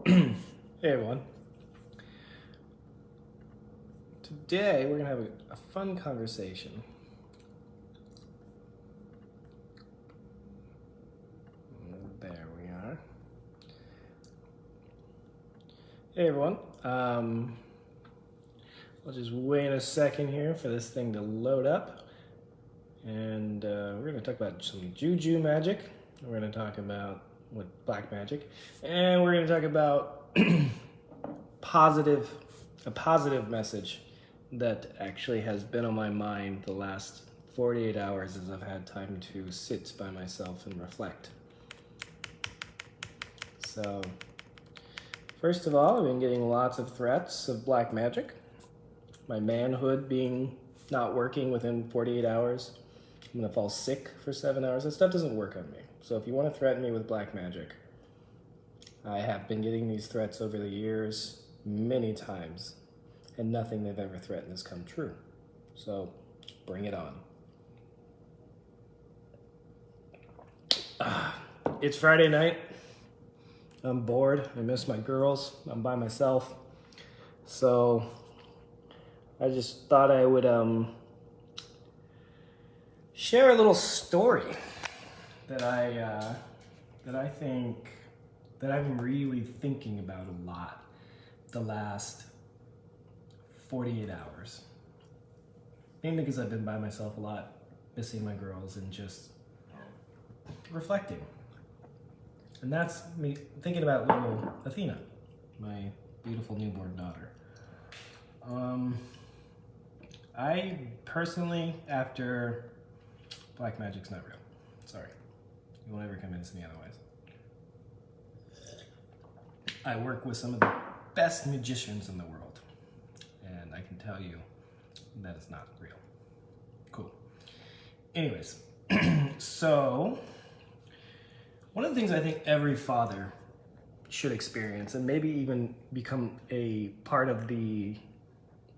Hey everyone. Today we're gonna have a fun conversation. There we are. Hey everyone. I'll just wait a second here for this thing to load up. And we're gonna talk about some juju magic. We're gonna talk about black magic. And we're gonna talk about a positive message that actually has been on my mind the last 48 hours as I've had time to sit by myself and reflect. So, first of all, I've been getting lots of threats of black magic. My manhood being not working within 48 hours. I'm gonna fall sick for 7 hours. That stuff doesn't work on me. So if you want to threaten me with black magic, I have been getting these threats over the years many times, and nothing they've ever threatened has come true. So bring it on. It's Friday night. I'm bored. I miss my girls. I'm by myself. So I just thought I would share a little story that I think that I've been really thinking about a lot the last 48 hours. Mainly because I've been by myself a lot, missing my girls and just reflecting. And that's me thinking about little Athena, my beautiful newborn daughter. I personally, after black magic's not real. Sorry. You won't ever convince me otherwise. I work with some of the best magicians in the world, and I can tell you that it's not real. Cool. Anyways, so one of the things I think every father should experience, and maybe even become a part of the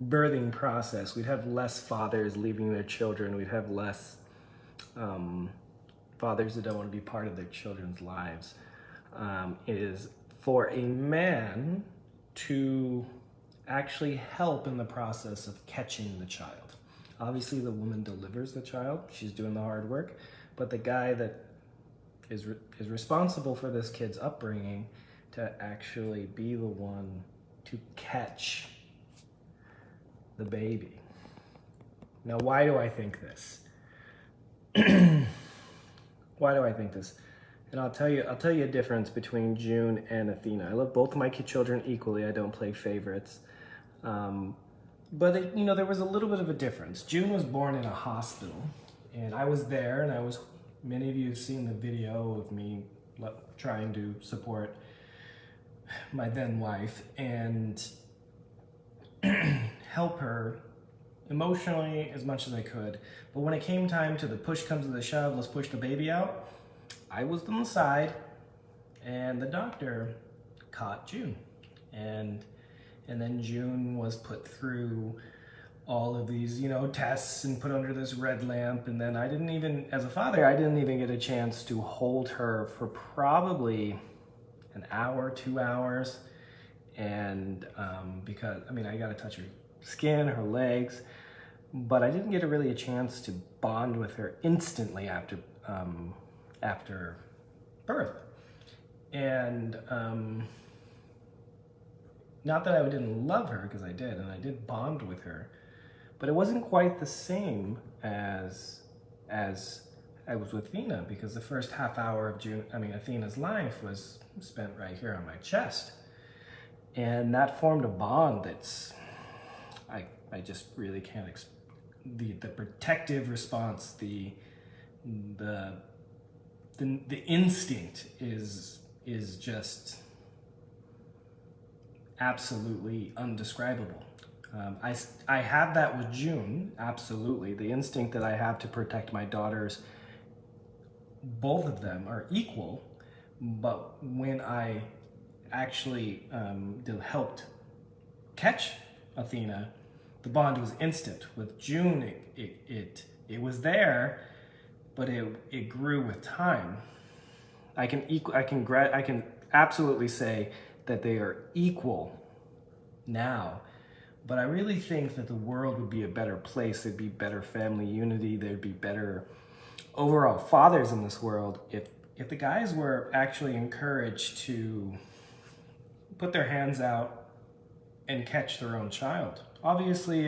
birthing process, we'd have less fathers leaving their children, we'd have less fathers that don't want to be part of their children's lives, is for a man to actually help in the process of catching the child. Obviously, the woman delivers the child. She's doing the hard work. But the guy that is responsible for this kid's upbringing to actually be the one to catch the baby. Now, why do I think this? Why do I think this? And I'll tell you a difference between June and Athena. I love both of my children equally. I don't play favorites. But there was a little bit of a difference. June was born in a hospital, and I was there, and many of you have seen the video of me trying to support my then wife and help her emotionally as much as I could. But when it came time to the push comes to the shove, let's push the baby out, I was on the side, and the doctor caught June. And then June was put through all of these, tests and put under this red lamp. And then as a father, I didn't even get a chance to hold her for probably an hour, 2 hours. And because, I got to touch her skin, her legs, but I didn't get really a chance to bond with her instantly after birth. And not that I didn't love her, because I did, and I did bond with her, but it wasn't quite the same as I was with Athena, because the first half hour of Athena's life was spent right here on my chest. And that formed a bond that's, I just really can't the protective response, the instinct is just absolutely undescribable. I have that with June, absolutely. The instinct that I have to protect my daughters, both of them are equal, but when I actually helped catch Athena, the bond was instant. With June, it was there, but it grew with time. I can absolutely say that they are equal now. But I really think that the world would be a better place. There'd be better family unity. There'd be better overall fathers in this world if the guys were actually encouraged to put their hands out and catch their own child. Obviously,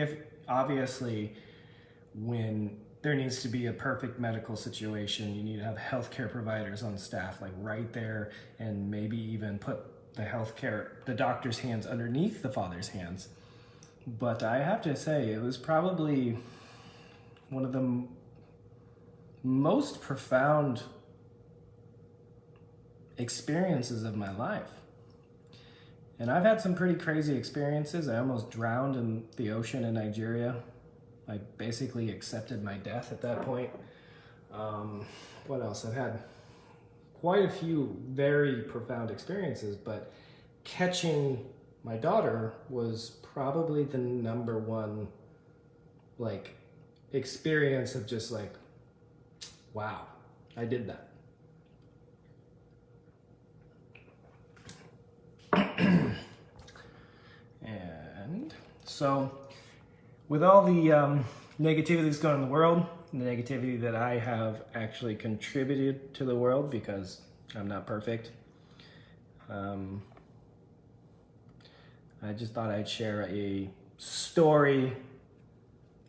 when there needs to be a perfect medical situation, you need to have healthcare providers on staff, like right there, and maybe even put the doctor's hands underneath the father's hands. But I have to say, it was probably one of the most profound experiences of my life. And I've had some pretty crazy experiences. I almost drowned in the ocean in Nigeria. I basically accepted my death at that point. What else? I've had quite a few very profound experiences, but catching my daughter was probably the number one experience of just wow, I did that. And so with all the negativity that's going on in the world, the negativity that I have actually contributed to the world because I'm not perfect, I just thought I'd share a story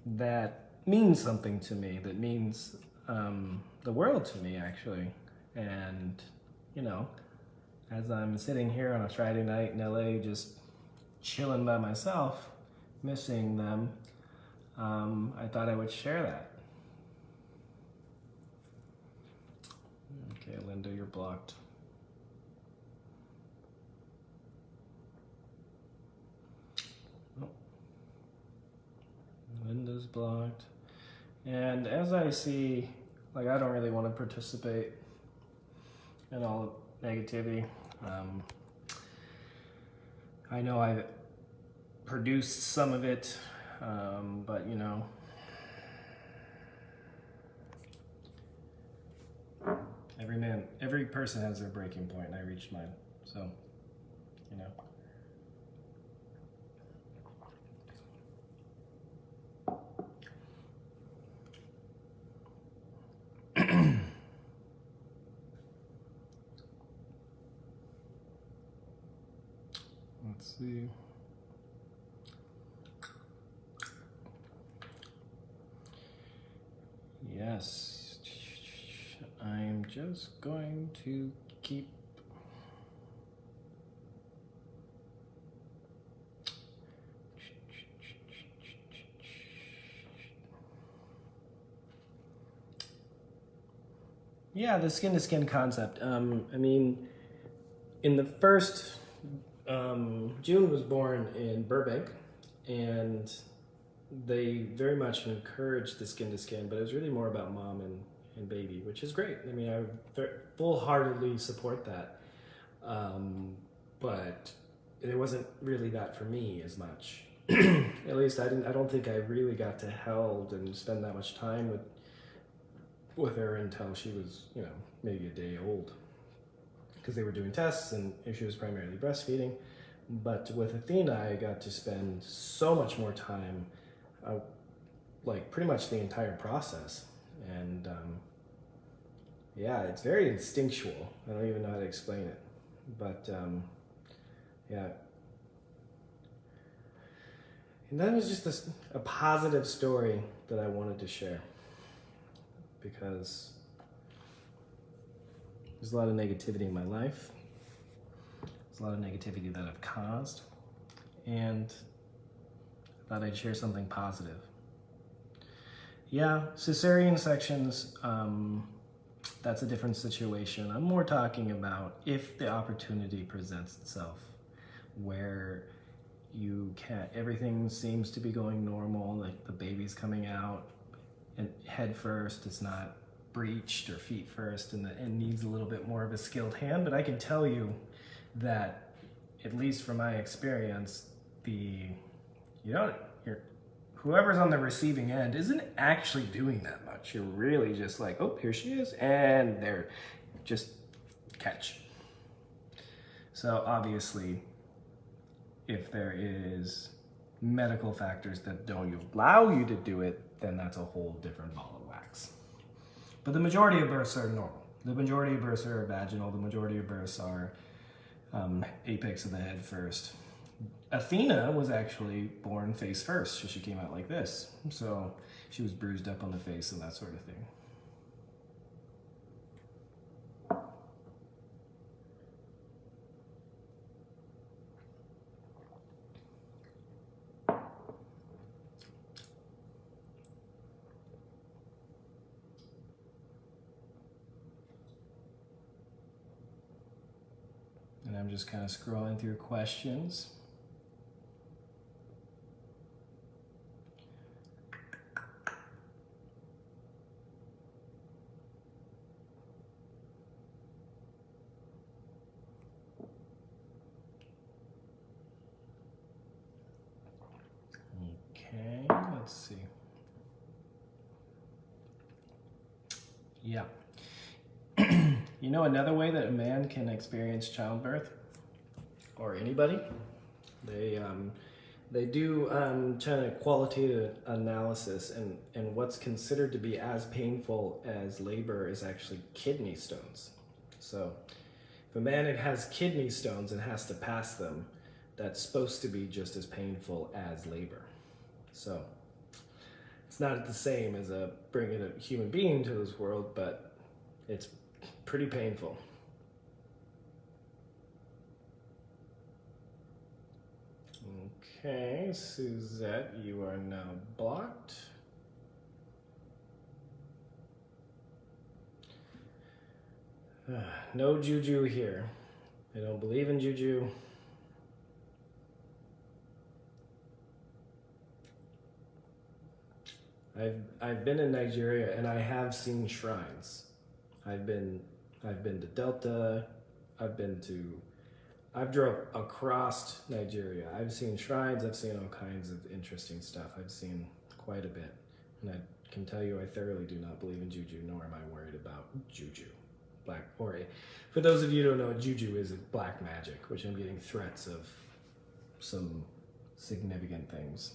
that means something to me, that means the world to me, actually. And, as I'm sitting here on a Friday night in LA, just chilling by myself, missing them, I thought I would share that. Okay, Linda, you're blocked. Oh. Linda's blocked. And as I see, I don't really want to participate in all negativity. I know I've produced some of it, but every person has their breaking point, and I reached mine. So, let's see. Yes, I'm just going to keep the skin-to-skin concept. I mean, in the first, June was born in Burbank, and they very much encouraged the skin-to-skin, but it was really more about mom and baby, which is great. I mean, I full-heartedly support that. But it wasn't really that for me as much. At least I don't think I really got to hold and spend that much time with her until she was, maybe a day old, because they were doing tests and she was primarily breastfeeding. But with Athena, I got to spend so much more time, pretty much the entire process. And it's very instinctual. I don't even know how to explain it, but and that was just a positive story that I wanted to share, because there's a lot of negativity in my life. There's a lot of negativity that I've caused, and I thought I'd share something positive. Yeah, cesarean sections, that's a different situation. I'm more talking about if the opportunity presents itself, where everything seems to be going normal, like the baby's coming out and head first, it's not breached, or feet first, and needs a little bit more of a skilled hand. But I can tell you that, at least from my experience, whoever's on the receiving end isn't actually doing that much. You're really just like, oh, here she is, and there, just catch. So obviously, if there is medical factors that don't allow you to do it, then that's a whole different ball of wax. But the majority of births are normal. The majority of births are vaginal. The majority of births are apex of the head first. Athena was actually born face first, so she came out like this. So she was bruised up on the face and that sort of thing. And I'm just kind of scrolling through questions. Okay, let's see. Yeah. You know another way that a man can experience childbirth, or anybody? They do kind of qualitative analysis, and what's considered to be as painful as labor is actually kidney stones. So if a man has kidney stones and has to pass them, that's supposed to be just as painful as labor. So it's not the same as bringing a human being to this world, but it's pretty painful. Okay, Suzette, you are now blocked. No juju here. I don't believe in juju. I've been in Nigeria and I have seen shrines. I've been to Delta. I've drove across Nigeria. I've seen shrines. I've seen all kinds of interesting stuff. I've seen quite a bit, and I can tell you I thoroughly do not believe in juju, nor am I worried about juju. For those of you who don't know what juju is, it's black magic, which I'm getting threats of some significant things.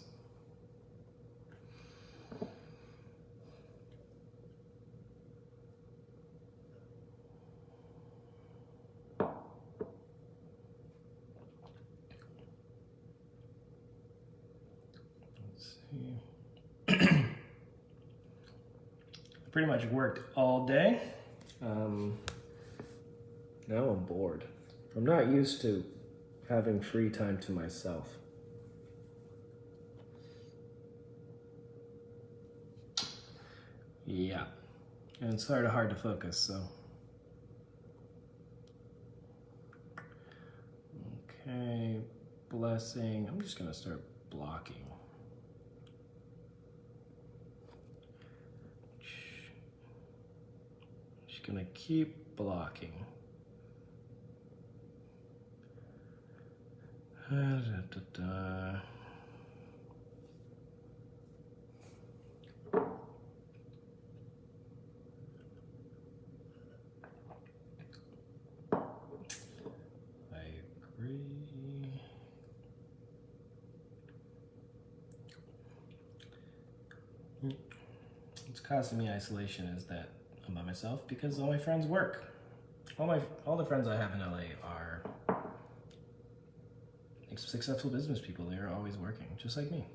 Pretty much worked all day. Now I'm bored. I'm not used to having free time to myself. Yeah, and it's sort of hard to focus, so. Okay, blessing. I'm just gonna start blocking. Just gonna keep blocking. I agree. What's causing me isolation is that I'm by myself because all my friends work. All the friends I have in LA are successful business people. They are always working, just like me.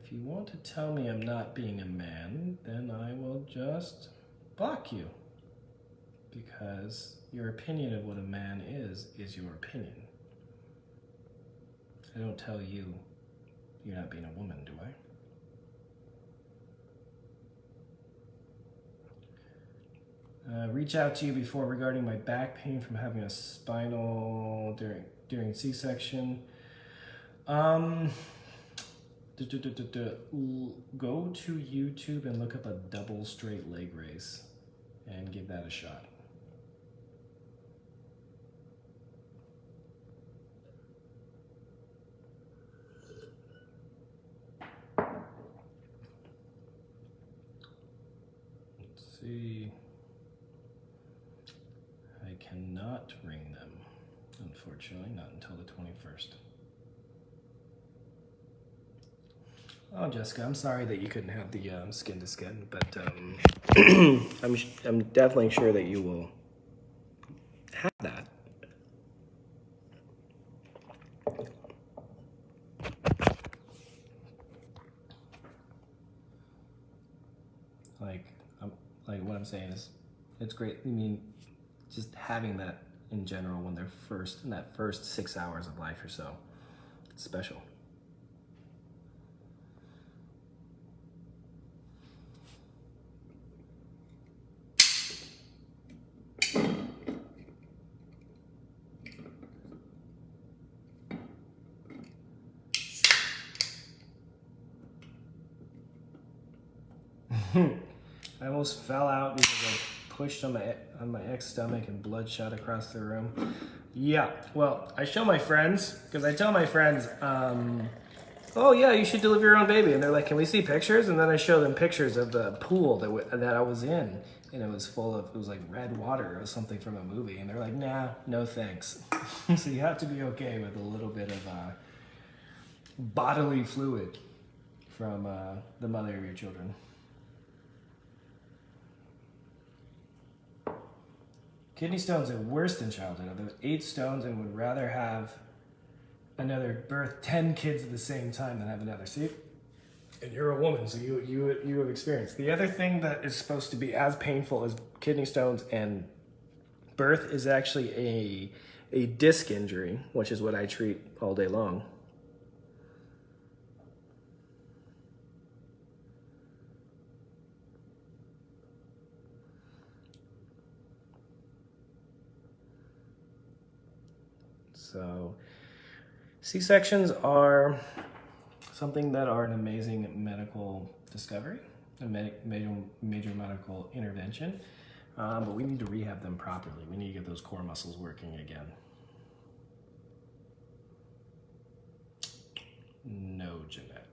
If you want to tell me I'm not being a man, then I will just block you. Because your opinion of what a man is your opinion. I don't tell you you're not being a woman, do I? Reach out to you before regarding my back pain from having a spinal during C-section. Go to YouTube and look up a double straight leg raise and give that a shot. see. I cannot ring them, unfortunately, not until the 21st. Oh, Jessica, I'm sorry that you couldn't have the skin to skin, but I'm definitely sure that you will have that. Like, like what I'm saying is, it's great. I mean, just having that in general when they're in that first 6 hours of life or so, it's special. I almost fell out because I pushed on my ex stomach and blood shot across the room. Yeah, well, I show my friends, because I tell my friends, oh yeah, you should deliver your own baby. And they're like, can we see pictures? And then I show them pictures of the pool that I was in. And it was like red water or something from a movie. And they're like, nah, no thanks. So you have to be okay with a little bit of bodily fluid from the mother of your children. Kidney stones are worse than childhood. They're 8 stones and would rather have another birth 10 kids at the same time than have another. See? And you're a woman, so you have experience. The other thing that is supposed to be as painful as kidney stones and birth is actually a disc injury, which is what I treat all day long. So C-sections are something that are an amazing medical discovery, a major medical intervention, but we need to rehab them properly. We need to get those core muscles working again. No, Jeanette.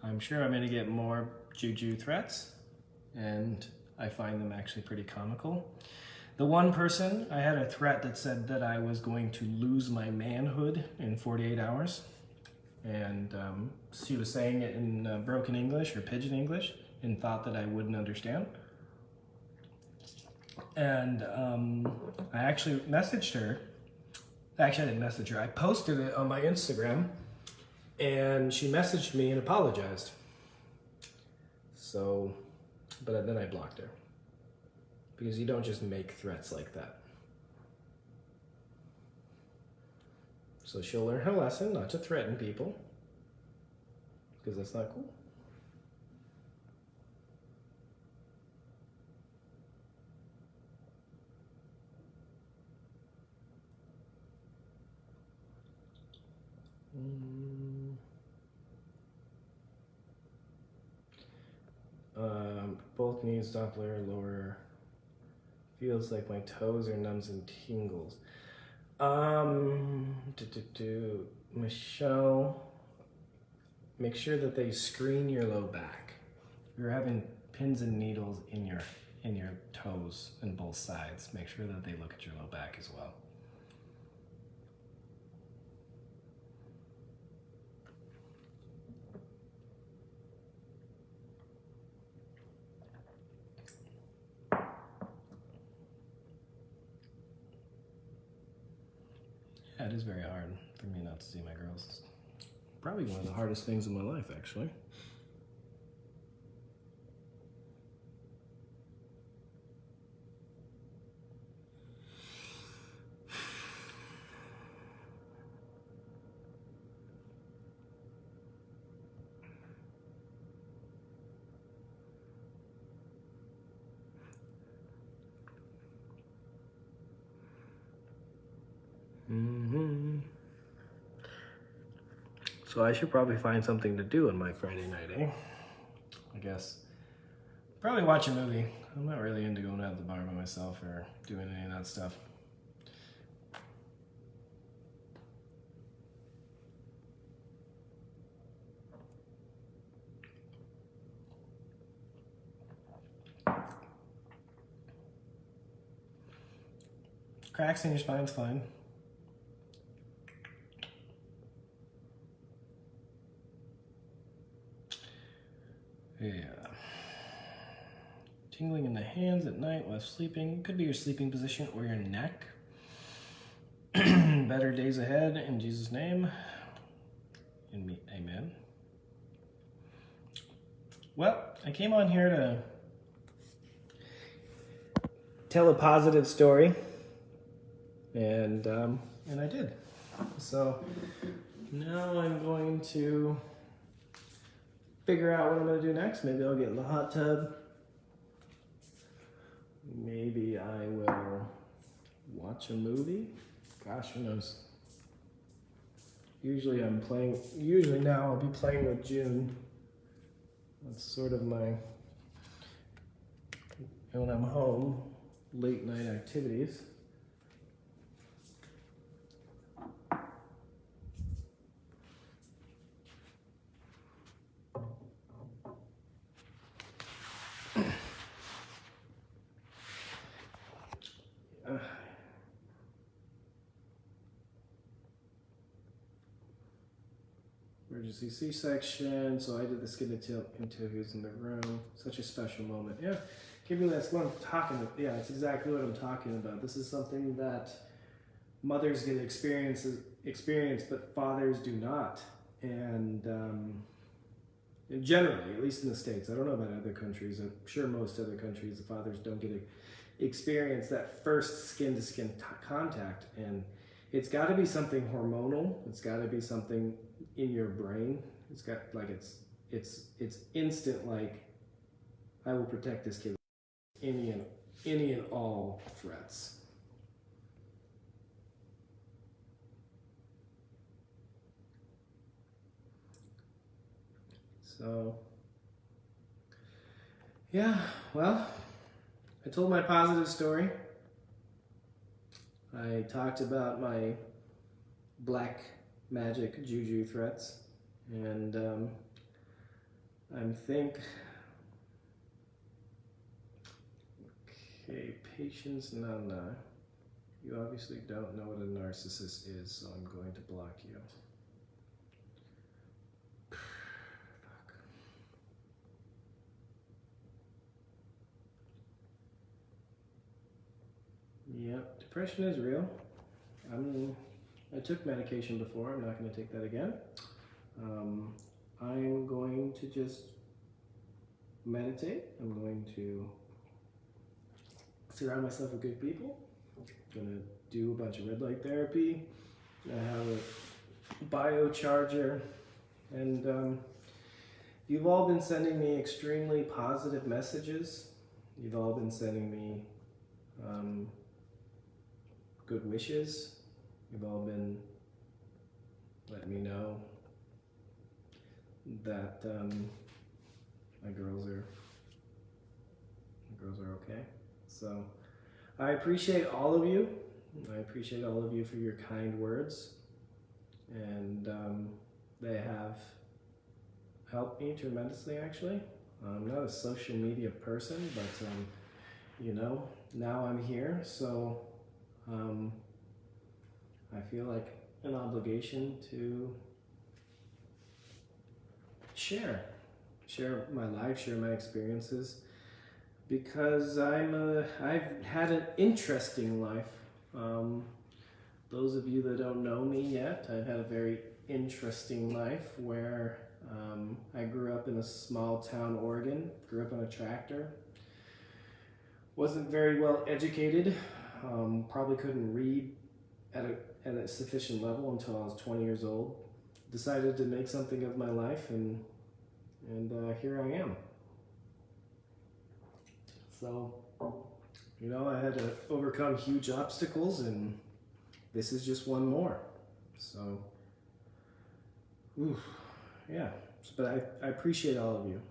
I'm sure I'm going to get more juju threats, and I find them actually pretty comical. The one person, I had a threat that said that I was going to lose my manhood in 48 hours. And she was saying it in broken English or pidgin English and thought that I wouldn't understand. And I actually messaged her. Actually, I didn't message her. I posted it on my Instagram and she messaged me and apologized. So, but then I blocked her. Because you don't just make threats like that. So she'll learn her lesson not to threaten people, because that's not cool. Both knees, Doppler, lower. Feels like my toes are numbs and tingles. Michelle, make sure that they screen your low back. You're having pins and needles in your toes on both sides. Make sure that they look at your low back as well. Yeah, it is very hard for me not to see my girls. It's probably one of the hardest things in my life, actually. So I should probably find something to do on my Friday night, eh? I guess. Probably watch a movie. I'm not really into going out to the bar by myself or doing any of that stuff. Cracks in your spine's fine. Yeah. Tingling in the hands at night while sleeping. Could be your sleeping position or your neck. Better days ahead in Jesus' name. Amen. Well, I came on here to tell a positive story, and I did. So now I'm going to figure out what I'm going to do next. Maybe I'll get in the hot tub. Maybe I will watch a movie. Gosh, who knows? Usually now I'll be playing with June. That's sort of my, when I'm home, late night activities. Emergency C-section, so I did the skin interviews in the room. Such a special moment. Yeah, that's what I'm talking about. Yeah, that's exactly what I'm talking about. This is something that mothers get experience, but fathers do not. And generally, at least in the States, I don't know about other countries. I'm sure most other countries, the fathers don't get to experience that first skin-to-skin contact. And it's got to be something hormonal. It's got to be something in your brain. It's got like it's instant. Like, I will protect this kid any and all threats. So yeah, well, I told my positive story. I talked about my black magic juju threats, and okay, patience, Nana. You obviously don't know what a narcissist is, so I'm going to block you. Fuck. Yep, depression is real. I took medication before. I'm not going to take that again. I'm going to just meditate. I'm going to surround myself with good people. I'm going to do a bunch of red light therapy. I have a biocharger. And you've all been sending me extremely positive messages. You've all been sending me good wishes. You've all been letting me know that my girls are okay. So I appreciate all of you. I appreciate all of you for your kind words, and they have helped me tremendously. Actually, I'm not a social media person, but you know, now I'm here, so I feel like an obligation to share my life, share my experiences, because I've had an interesting life. Those of you that don't know me yet, I've had a very interesting life where I grew up in a small town, Oregon, grew up on a tractor, wasn't very well educated, probably couldn't read at a sufficient level until I was 20 years old. Decided to make something of my life, and here I am. So, you know, I had to overcome huge obstacles, and this is just one more. So, yeah. But I appreciate all of you.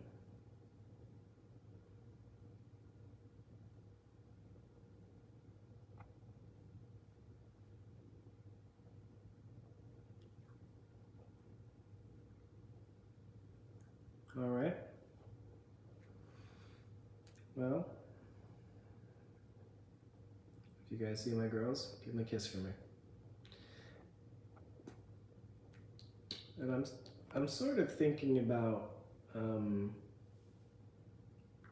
All right. Well, If you guys see my girls, give them a kiss for me. And I'm sort of thinking about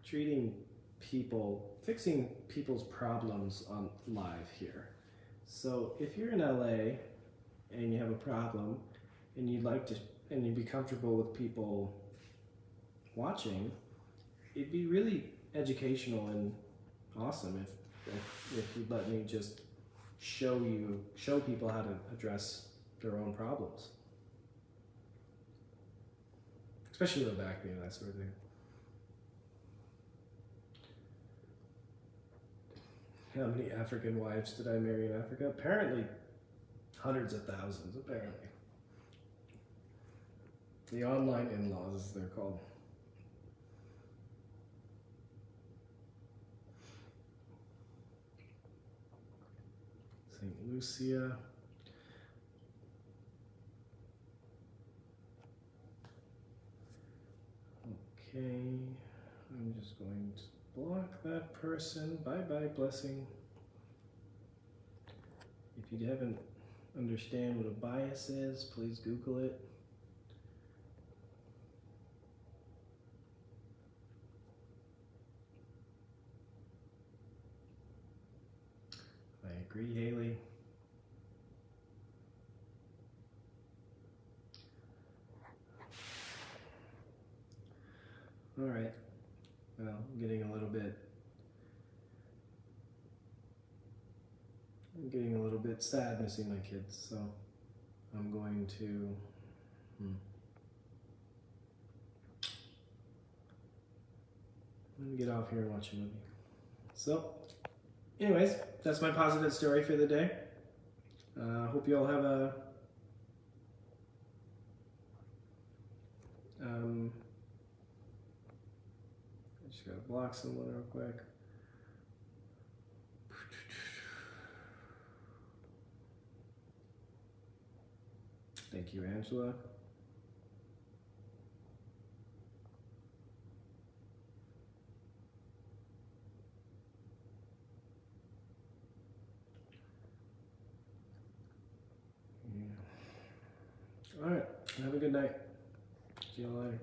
treating people, fixing people's problems on live here. So if you're in LA and you have a problem and you'd like to, and you'd be comfortable with people watching, it'd be really educational and awesome if you'd let me just show people how to address their own problems. Especially low back pain and that sort of thing. How many African wives did I marry in Africa? Apparently, hundreds of thousands, apparently. The online in-laws, as they're called. St. Lucia. Okay, I'm just going to block that person. Bye-bye, blessing. If you haven't understand what a bias is, please Google it. I agree, Haley. All right. Well, I'm getting a little bit sad missing my kids, so I'm going to let me get off here and watch a movie. So, anyways, that's my positive story for the day. Hope you all have a I just gotta block someone real quick. Thank you, Angela. Yeah. All right, have a good night. See you all later.